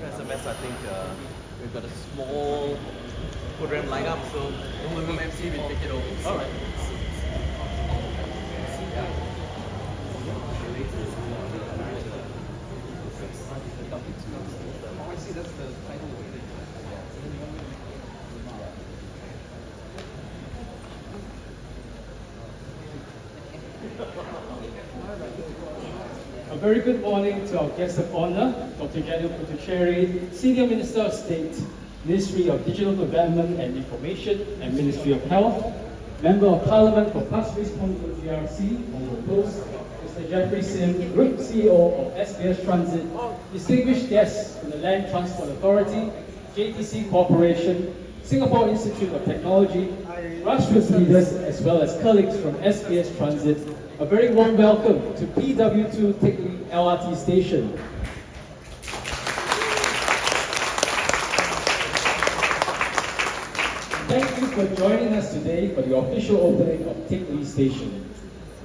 SMS, I think we've got a small program lineup, so the MC will take it over. All right. I see that's the title. A very good morning to our guest of honor, Dr. Daniel Puducherry, Senior Minister of State, Ministry of Digital Development and Information and Ministry of Health, Member of Parliament for Pasir Ris Punggol GRC, Punggol Post, Mr. Jeffrey Sim, Group CEO of SBS Transit, distinguished guests from the Land Transport Authority, JTC Corporation, Singapore Institute of Technology, grassroots leaders as well as colleagues from SBS Transit, a very warm welcome to PW2 Teck LRT station. Thank you for joining us today for the official opening of Teck station.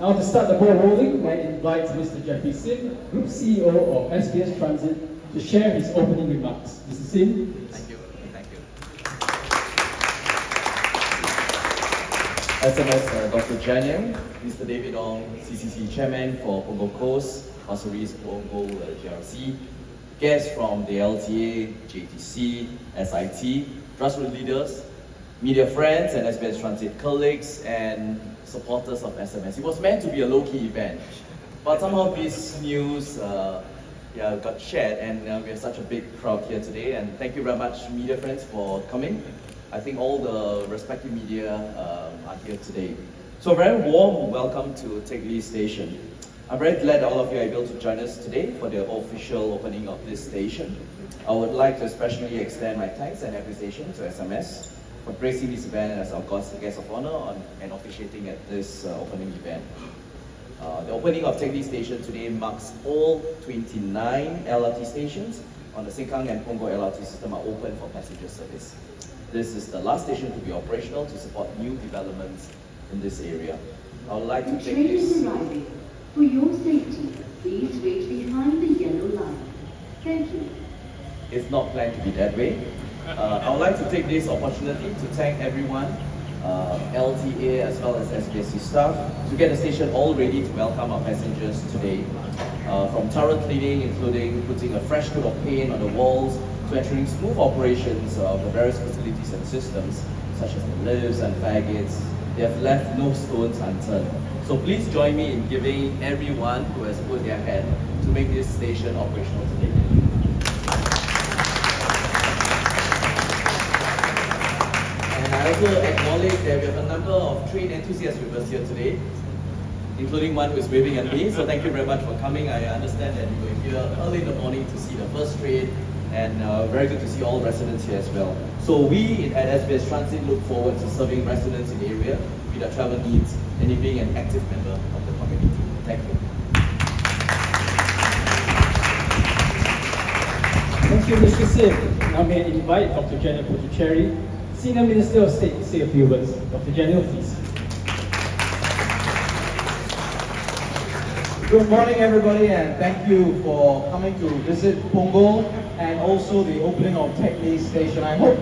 Now to start the ball rolling, I invite Mr. Jeffrey Sim, Group CEO of SBS Transit, to share his opening remarks. Mr. Sim. Thank you. SMS Dr. Janiam, Mr. David Ong, CCC Chairman for Punggol Coast, Pasir Ris Punggol GRC, guests from the LTA, JTC, SIT, grassroots leaders, media friends and SBS Transit colleagues and supporters of SMS. It was meant to be a low-key event, but somehow this news got shared and we have such a big crowd here today, and thank you very much media friends for coming. I think all the respective media are here today. So a very warm welcome to Teck Station. I'm very glad all of you are able to join us today for the official opening of this station. I would like to especially extend my thanks and appreciation to SMS for gracing this event as our guest of honor and officiating at this opening event. The opening of Teck Station today marks all 29 LRT stations on the Sengkang and Punggol LRT system are open for passenger service. This is the last station to be operational to support new developments in this area. I would like to take this. Arriving. For your safety, please wait behind the yellow line. Thank you. It's not planned to be that way. I would like to take this opportunity to thank everyone, LTA as well as SBSC staff, to get the station all ready to welcome our passengers today. From thorough cleaning, including putting a fresh coat of paint on the walls, to ensuring smooth operations of the various facilities and systems, such as the lifts and faggots. They have left no stones unturned. So please join me in giving everyone who has put their hand to make this station operational today. And I also acknowledge that we have a number of train enthusiasts with us here today, including one who is waving at me. So thank you very much for coming. I understand that you were here early in the morning to see the first train, and very good to see all residents here as well. So we at SBS Transit look forward to serving residents in the area with their travel needs and in being an active member of the community. Thank you. Thank you, Mr. Sim. Now may I invite Dr. Daniel Puducherry, Senior Minister of State, to say a few words. Dr. Daniel, please. Good morning, everybody, and thank you for coming to visit Punggol and also the opening of Teck Station. I hope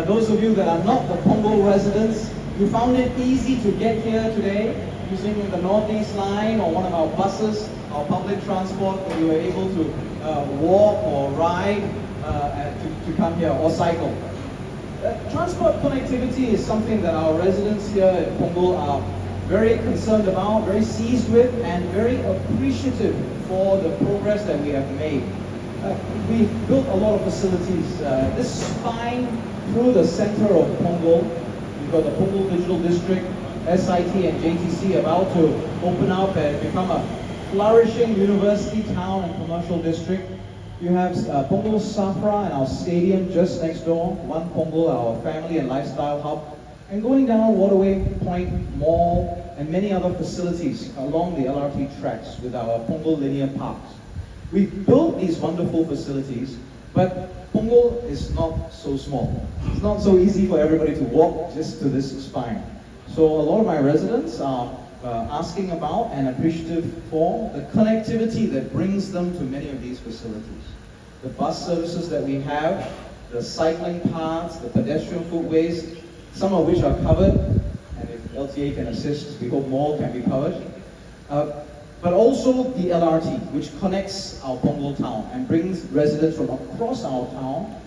those of you that are not the Punggol residents, you found it easy to get here today using the Northeast Line or one of our buses, our public transport, that you were able to walk or ride to come here or cycle. Transport connectivity is something that our residents here at Punggol are very concerned about, very seized with, and very appreciative for the progress that we have made. We've built a lot of facilities. This spine through the center of Punggol, we've got the Punggol Digital District, SIT and JTC about to open up and become a flourishing university town and commercial district. You have Punggol Safra and our stadium just next door, One Punggol, our family and lifestyle hub, and going down Waterway Point Mall and many other facilities along the LRT tracks with our Punggol linear parks. We've built these wonderful facilities, but Punggol is not so small. It's not so easy for everybody to walk just to this spine. So a lot of my residents are asking about and appreciative for the connectivity that brings them to many of these facilities. the bus services that we have, the cycling paths, the pedestrian footways, some of which are covered, and if LTA can assist, we hope more can be covered. But also the LRT, which connects our Punggol town and brings residents from across our town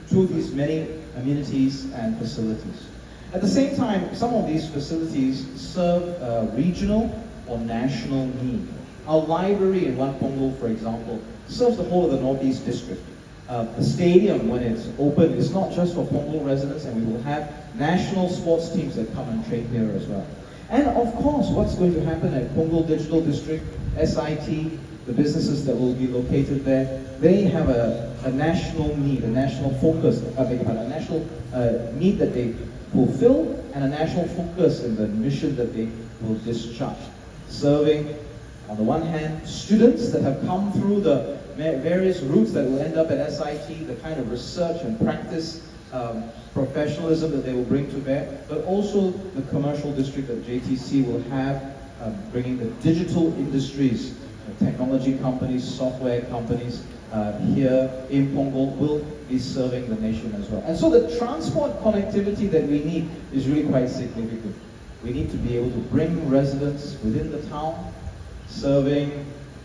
to these many amenities and facilities. At the same time, some of these facilities serve regional or national need. Our library in One Punggol, for example, serves the whole of the Northeast District. The stadium, when it's open, is not just for Punggol residents, and we will have national sports teams that come and train here as well. And of course, what's going to happen at Punggol Digital District, SIT, the businesses that will be located there, they have a national need, a national focus, a national need that they fulfill, and a national focus in the mission that they will discharge. Serving, on the one hand, students that have come through the various routes that will end up at SIT, the kind of research and practice professionalism that they will bring to bear, but also the commercial district that JTC will have, bringing the digital industries, technology companies, software companies here in Punggol will be serving the nation as well. And so the transport connectivity that we need is really quite significant. We need to be able to bring residents within the town, serving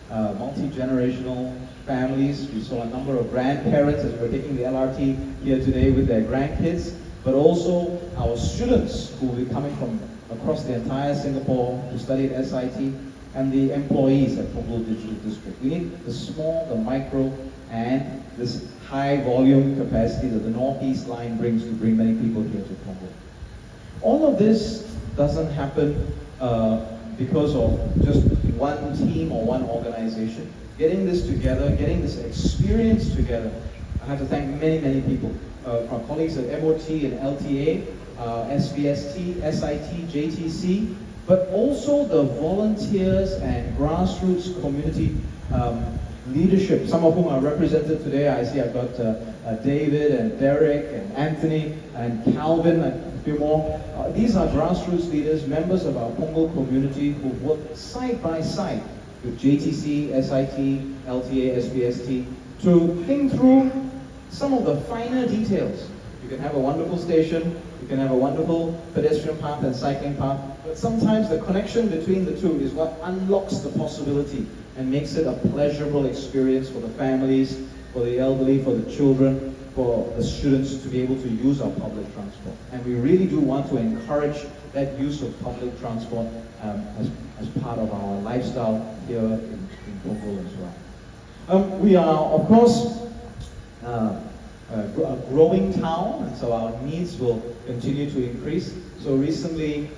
multi-generational families. We saw a number of grandparents as we're taking the LRT here today with their grandkids, but also our students who will be coming from across the entire Singapore to study at SIT, and the employees at Punggol Digital District. We need the small, the micro, and this high volume capacity that the Northeast Line brings to bring many people here to Punggol. All of this doesn't happen because of just one team or one organization. Getting this together, getting this experience together, I have to thank many, many people. Our colleagues at MOT and LTA, SBST, SIT, JTC, but also the volunteers and grassroots community leadership, some of whom are represented today. I see I've got David and Derek and Anthony and Calvin and a few more. These are grassroots leaders, members of our Punggol community who work side by side with JTC, SIT, LTA, SBST to think through some of the finer details. You can have a wonderful station, you can have a wonderful pedestrian path and cycling path, but sometimes the connection between the two is what unlocks the possibility and makes it a pleasurable experience for the families, for the elderly, for the children, for the students to be able to use our public transport. And we really do want to encourage that use of public transport as part of our lifestyle here in Punggol as well. We are, of course, a growing town, and so our needs will continue to increase. So recently,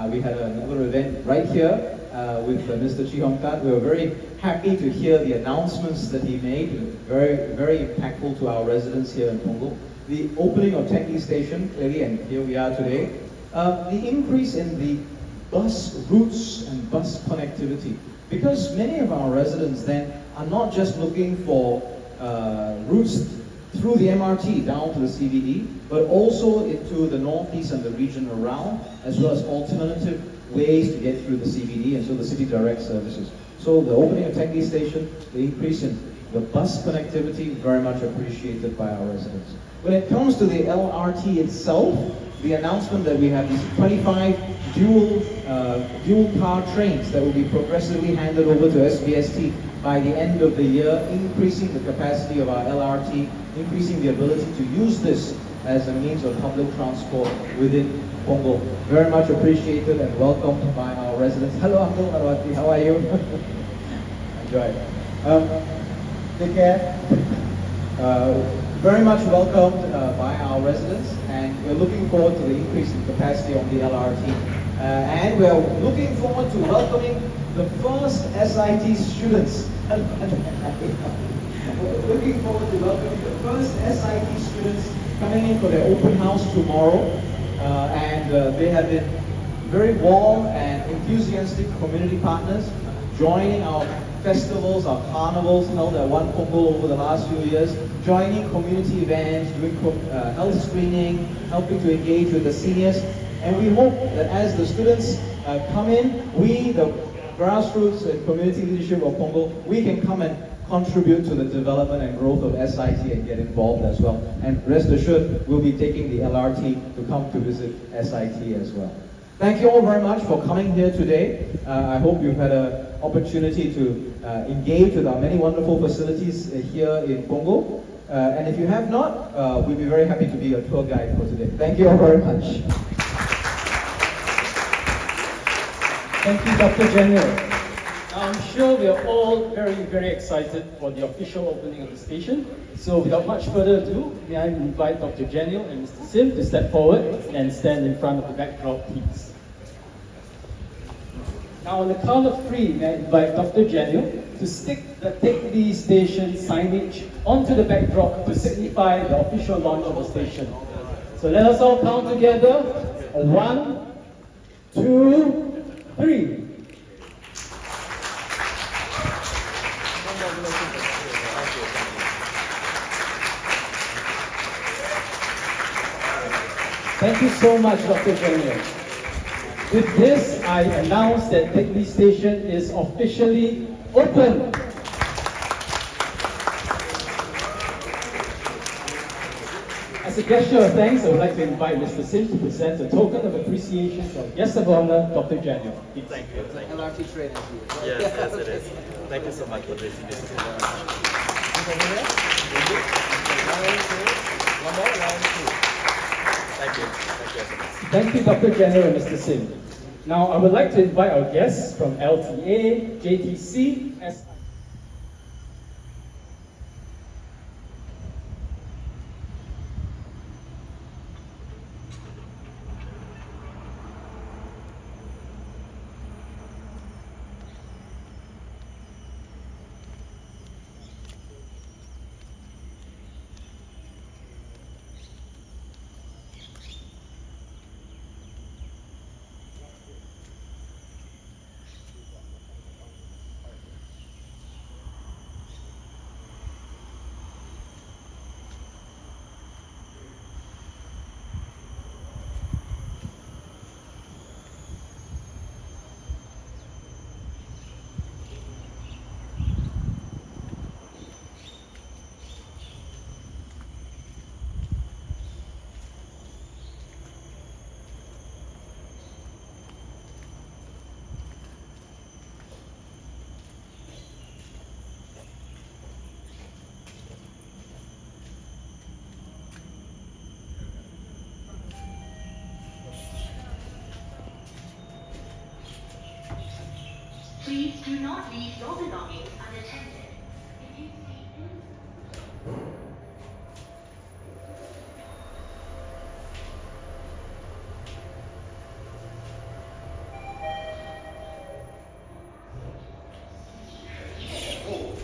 we had another event right here with Mr. Chee Hong Tat. We were very happy to hear the announcements that he made, very, very impactful to our residents here in Punggol. The opening of Teck Station, clearly, and here we are today. The increase in the bus routes and bus connectivity, because many of our residents then are not just looking for routes through the MRT down to the CBD, but also into the Northeast and the region around, as well as alternative ways to get through the CBD, and so the City Direct services. So the opening of Teck Station, the increase in the bus connectivity, very much appreciated by our residents. When it comes to the LRT itself, the announcement that we have these 25 dual car trains that will be progressively handed over to SBST by the end of the year, increasing the capacity of our LRT, increasing the ability to use this as a means of public transport within Punggol. Very much appreciated and welcomed by our residents. Hello, Uncle Marwati, how are you? Enjoy. Take care. Very much welcomed by our residents, and we're looking forward to the increase in capacity on the LRT. And we're looking forward to welcoming the first SIT students. Looking forward to welcoming the first SIT students coming in for their open house tomorrow. And they have been very warm and enthusiastic community partners, joining our festivals, our carnivals held at One Punggol over the last few years, joining community events, doing health screening, helping to engage with the seniors. And we hope that as the students come in, we, the grassroots and community leadership of Punggol, we can come and contribute to the development and growth of SIT and get involved as well. And rest assured, we'll be taking the LRT to come to visit SIT as well. Thank you all very much for coming here today. I hope you've had an opportunity to engage with our many wonderful facilities here in Punggol. And if you have not, we'll be very happy to be your tour guide for today. Thank you all very much. Thank you, Dr. General. I'm sure we are all very, very excited for the official opening of the station. So without much further ado, may I invite Dr. Daniel and Mr. Sim to step forward and stand in front of the backdrop, please. Now on the count of three, may I invite Dr. Daniel to stick the Teck station signage onto the backdrop to signify the official launch of the station. So let us all count together. 1, 2, 3. Thank you so much, Dr. General. With this, I announce that Teck Station is officially open. As a gesture of thanks, I would like to invite Mr. Sim to present a token of appreciation to our guest of honor, Dr. General. Thank you. Thank you. LRT train as you. Yes, it is. Thank you so much for this. One more, round two. Thank you. Thank you. Thank you, Dr. General and Mr. Sim. Now, I would like to invite our guests from LTA, JTC, Please do not leave your belongings unattended. If you see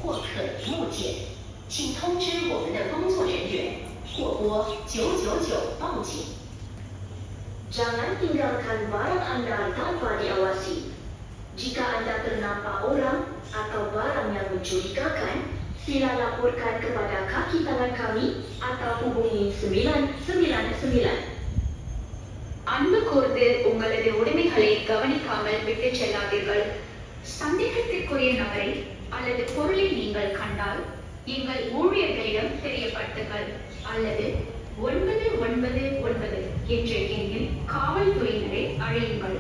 或可疑物件，请通知我们的工作人员或拨999报警。Jangan tinggalkan barang Anda tanpa diawasi. Jika Anda ternampak orang atau barang yang mencurigakan, sila laporkan kepada kaki tangan kami atau hubungi 999. அன்பு கூர்ந்து உங்களது உடைமைகளை கவனிக்காமல் விட்டுச் செல்லாதீர்கள். சந்தேகத்திற்குரிய நபரை அல்லது பொருளை நீங்கள் கண்டால் எங்கள் ஊழியர்களிடம் தெரியப்படுத்துங்கள் அல்லது 999 என்ற எண்ணில் காவல்துறையினரை அழையுங்கள்.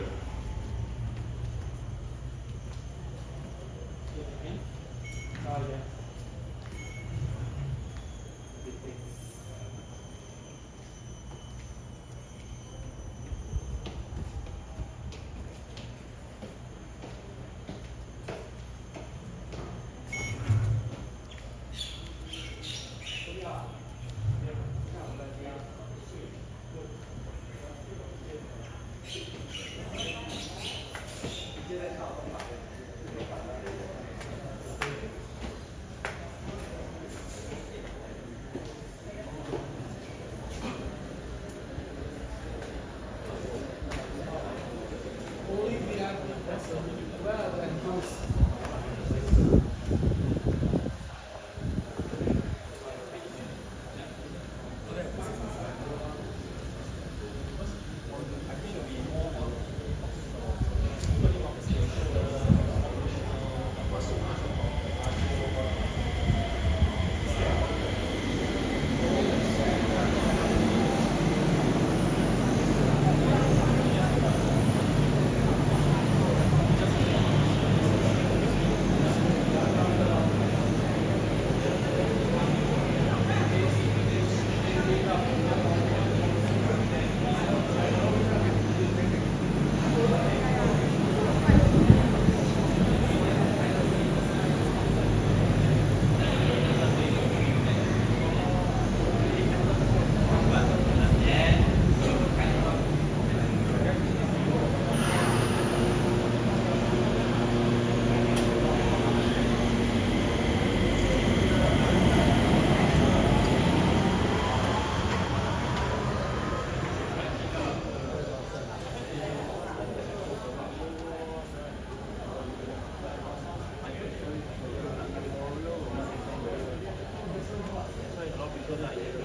Gracias.